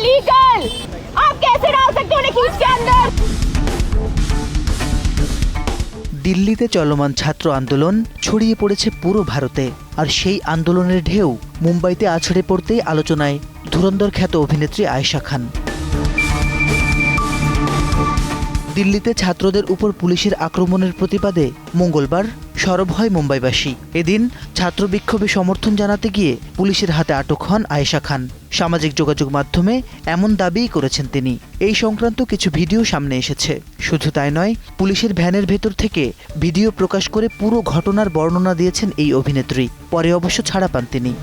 Illegal. आप कैसे डाल सकते हो उन्हें केज के अंदर? দিল্লিতে চলমান ছাত্র আন্দোলন ছড়িয়ে পড়েছে পুরো ভারতে, আর সেই আন্দোলনের ঢেউ মুম্বাইতে আছড়ে পড়তেই আলোচনায় ধুরন্ধর খ্যাত অভিনেত্রী আয়েশা খান। দিল্লিতে ছাত্রদের উপর পুলিশের আক্রমণের প্রতিবাদে মঙ্গলবার সরব হয় মুম্বাইবাসী। এদিন ছাত্র বিক্ষোভে সমর্থন জানাতে গিয়ে পুলিশের হাতে আটক হন আয়েশা খান। সামাজিক যোগাযোগ মাধ্যমে এমন দাবিই করেছেন তিনি। এই সংক্রান্ত কিছু ভিডিও সামনে এসেছে। শুধু তাই নয়, পুলিশের ভ্যানের ভেতর থেকে ভিডিও প্রকাশ করে পুরো ঘটনার বর্ণনা দিয়েছেন এই অভিনেত্রী। পরে অবশ্য ছাড়া পান তিনি।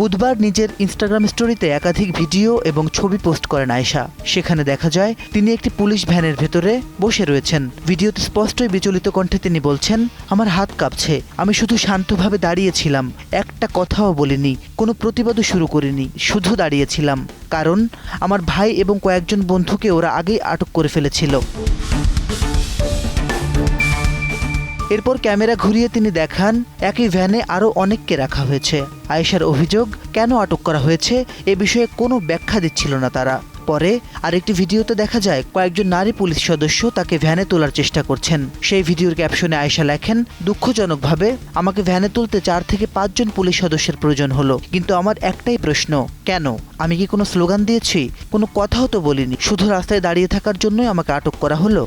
বুধবার নিজের ইনস্টাগ্রাম স্টোরিতে একাধিক ভিডিও এবং ছবি পোস্ট করেন আয়েশা। সেখানে দেখা যায় তিনি একটি পুলিশ ভ্যানের ভেতরে বসে রয়েছেন। ভিডিওতে স্পষ্টই বিচলিত কণ্ঠে তিনি বলছেন, আমার হাত কাঁপছে, আমি শুধু শান্তভাবে দাঁড়িয়েছিলাম, একটা কথাও বলিনি, কোনো প্রতিবাদও শুরু করিনি, শুধু দাঁড়িয়েছিলাম, কারণ আমার ভাই এবং কয়েকজন বন্ধুকে ওরা আগেই আটক করে ফেলেছিল। এরপর ক্যামেরা ঘুরিয়ে তিনি দেখান একই ভ্যানে আরও অনেককে রাখা হয়েছে। আয়েশার অভিযোগ, কেন আটক করা হয়েছে এ বিষয়ে কোনো ব্যাখ্যা দিচ্ছিল না তারা। পরে আরেকটি ভিডিওতে দেখা যায় কয়েকজন নারী পুলিশ সদস্য তাকে ভ্যানে তোলার চেষ্টা করছেন। সেই ভিডিওর ক্যাপশনে আয়েশা লেখেন, দুঃখজনকভাবে আমাকে ভ্যানে তুলতে 4 থেকে 5 জন পুলিশ সদস্যের প্রয়োজন হলো, কিন্তু আমার একটাই প্রশ্ন, কেন? আমি কি কোনো স্লোগান দিয়েছি? কোনো কথাও তো বলিনি, শুধু রাস্তায় দাঁড়িয়ে থাকার জন্যই আমাকে আটক করা হলো।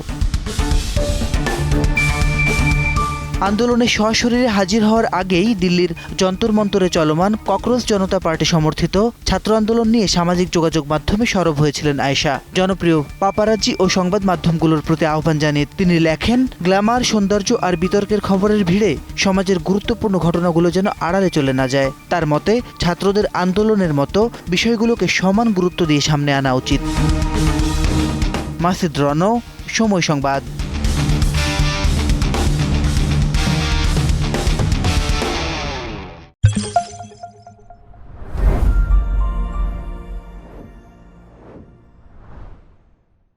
আন্দোলনে সশরীরে হাজির হওয়ার আগেই দিল্লির যন্তর মন্তরে চলমান ককরোচ জনতা পার্টি সমর্থিত ছাত্র আন্দোলন নিয়ে সামাজিক যোগাযোগ মাধ্যমে সরব হয়েছিলেন আয়েশা। জনপ্রিয় পাপারাজ্জি ও সংবাদ মাধ্যমগুলোর প্রতি আহ্বান জানিয়ে তিনি লেখেন, গ্ল্যামার, সৌন্দর্য আর বিতর্কের খবরের ভিড়ে সমাজের গুরুত্বপূর্ণ ঘটনাগুলো যেন আড়ালে চলে না যায়। তার মতে ছাত্রদের আন্দোলনের মতো বিষয়গুলোকে সমান গুরুত্ব দিয়ে সামনে আনা উচিত। মাসিদ রনো, সময় সংবাদ।